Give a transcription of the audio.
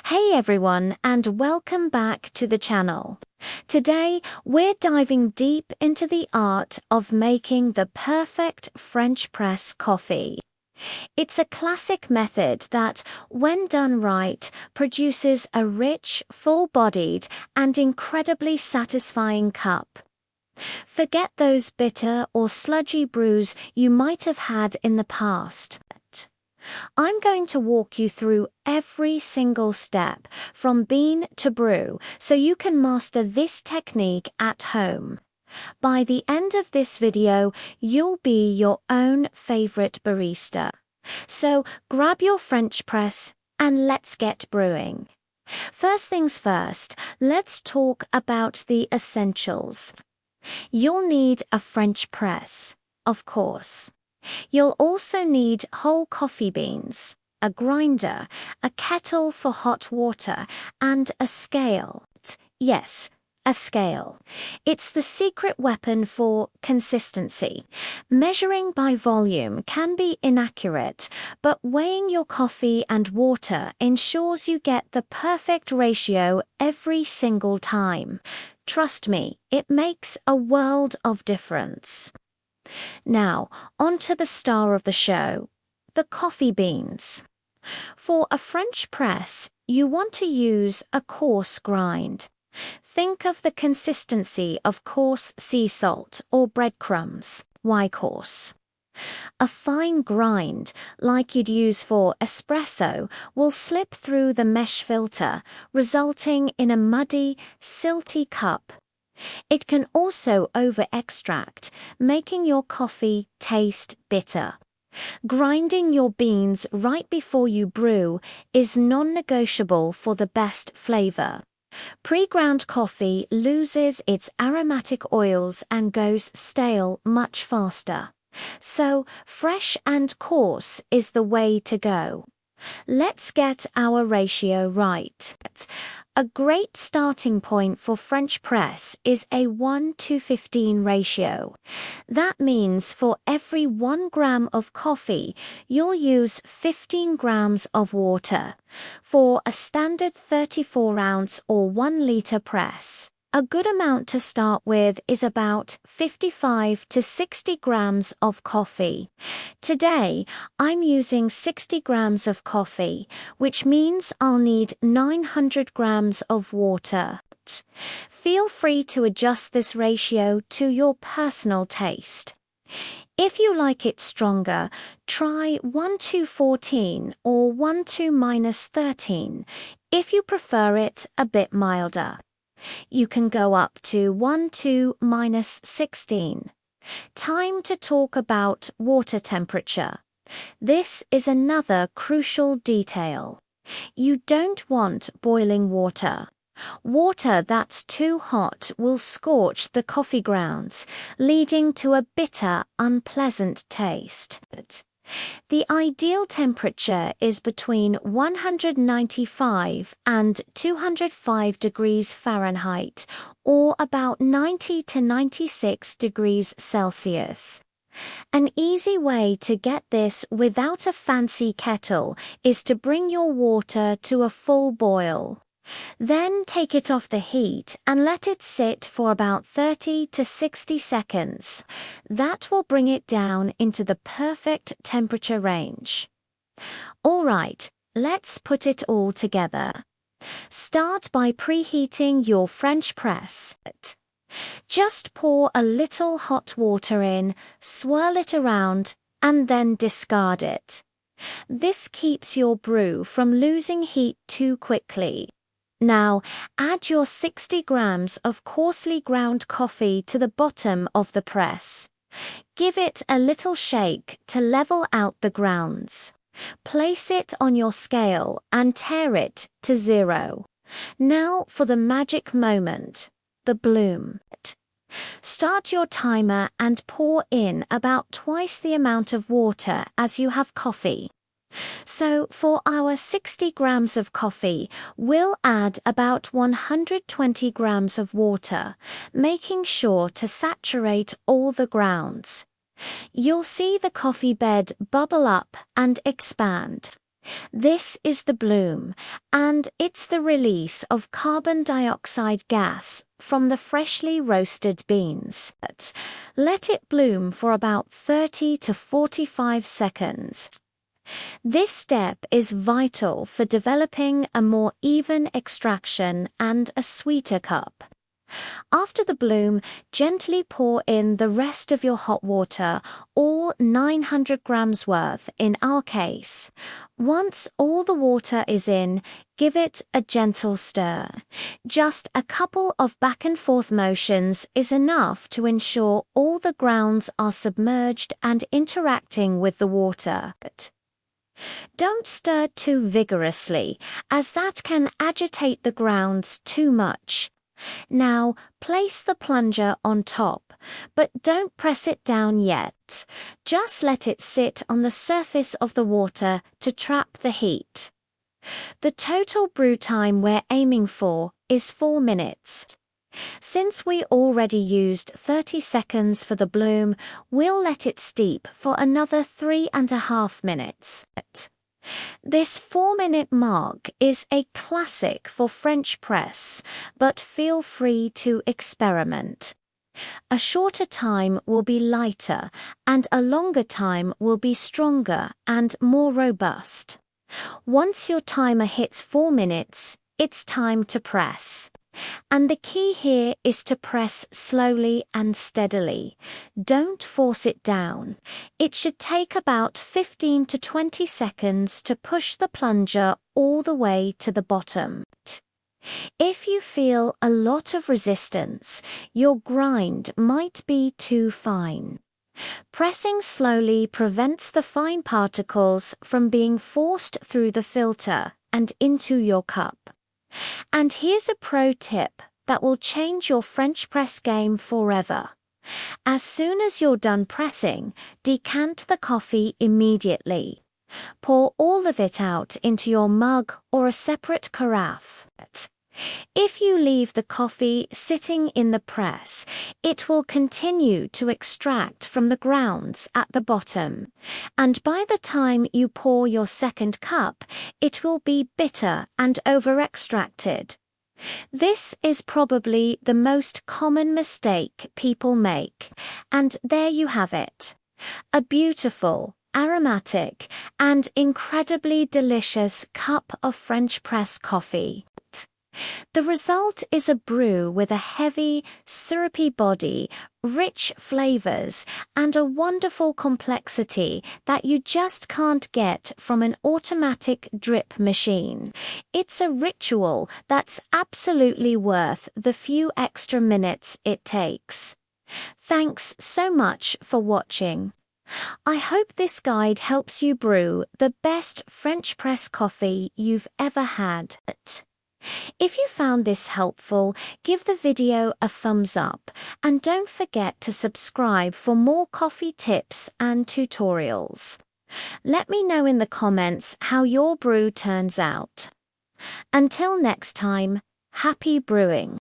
Hey everyone, and welcome back to the channel. Today, we're diving deep into the art of making the perfect French press coffee. It's a classic method that, when done right, produces a rich, full-bodied, and incredibly satisfying cup. Forget those bitter or sludgy brews you might have had in the past. I'm going to walk you through every single step from bean to brew so you can master this technique at home. By the end of this video, you'll be your own favorite barista. So grab your French press and let's get brewing. First things first, let's talk about the essentials. You'll need a French press, of course. You'll also need whole coffee beans, a grinder, a kettle for hot water, and a scale. Yes, a scale. It's the secret weapon for consistency. Measuring by volume can be inaccurate, but weighing your coffee and water ensures you get the perfect ratio every single time. Trust me, it makes a world of difference. Now, on to the star of the show, the coffee beans. For a French press, you want to use a coarse grind. Think of the consistency of coarse sea salt or breadcrumbs. Why coarse? A fine grind, like you'd use for espresso, will slip through the mesh filter, resulting in a muddy, silty cup. It can also over-extract, making your coffee taste bitter. Grinding your beans right before you brew is non-negotiable for the best flavor. Pre-ground coffee loses its aromatic oils and goes stale much faster. So, fresh and coarse is the way to go. Let's get our ratio right. A great starting point for French press is a 1:15 ratio. That means for every 1 gram of coffee, you'll use 15 grams of water. For a standard 34-ounce or 1-liter press, a good amount to start with is about 55 to 60 grams of coffee. Today, I'm using 60 grams of coffee, which means I'll need 900 grams of water. Feel free to adjust this ratio to your personal taste. If you like it stronger, try 1:14 or 1:13 if you prefer it a bit milder. You can go up to 1:16. Time to talk about water temperature. This is another crucial detail. You don't want boiling water. Water that's too hot will scorch the coffee grounds, leading to a bitter, unpleasant taste. The ideal temperature is between 195 and 205 degrees Fahrenheit, or about 90 to 96 degrees Celsius. An easy way to get this without a fancy kettle is to bring your water to a full boil. Then take it off the heat and let it sit for about 30 to 60 seconds. That will bring it down into the perfect temperature range. All right, let's put it all together. Start by preheating your French press. Just pour a little hot water in, swirl it around, and then discard it. This keeps your brew from losing heat too quickly. Now, add your 60 grams of coarsely ground coffee to the bottom of the press. Give it a little shake to level out the grounds. Place it on your scale and tare it to 0. Now for the magic moment, the bloom. Start your timer and pour in about twice the amount of water as you have coffee. So for our 60 grams of coffee, we'll add about 120 grams of water, making sure to saturate all the grounds. You'll see the coffee bed bubble up and expand. This is the bloom, and it's the release of carbon dioxide gas from the freshly roasted beans. Let it bloom for about 30 to 45 seconds. This step is vital for developing a more even extraction and a sweeter cup. After the bloom, gently pour in the rest of your hot water, all 900 grams worth in our case. Once all the water is in, give it a gentle stir. Just a couple of back and forth motions is enough to ensure all the grounds are submerged and interacting with the water. Don't stir too vigorously, as that can agitate the grounds too much. Now, place the plunger on top, but don't press it down yet. Just let it sit on the surface of the water to trap the heat. The total brew time we're aiming for is 4 minutes. Since we already used 30 seconds for the bloom, we'll let it steep for another 3.5 minutes. This 4-minute mark is a classic for French press, but feel free to experiment. A shorter time will be lighter, and a longer time will be stronger and more robust. Once your timer hits 4 minutes, it's time to press. And the key here is to press slowly and steadily. Don't force it down. It should take about 15 to 20 seconds to push the plunger all the way to the bottom. If you feel a lot of resistance, your grind might be too fine. Pressing slowly prevents the fine particles from being forced through the filter and into your cup. And here's a pro tip that will change your French press game forever. As soon as you're done pressing, decant the coffee immediately. Pour all of it out into your mug or a separate carafe. If you leave the coffee sitting in the press, it will continue to extract from the grounds at the bottom, and by the time you pour your second cup, it will be bitter and over-extracted. This is probably the most common mistake people make, and there you have it. A beautiful, aromatic, and incredibly delicious cup of French press coffee. The result is a brew with a heavy, syrupy body, rich flavors, and a wonderful complexity that you just can't get from an automatic drip machine. It's a ritual that's absolutely worth the few extra minutes it takes. Thanks so much for watching. I hope this guide helps you brew the best French press coffee you've ever had. If you found this helpful, give the video a thumbs up and don't forget to subscribe for more coffee tips and tutorials. Let me know in the comments how your brew turns out. Until next time, happy brewing!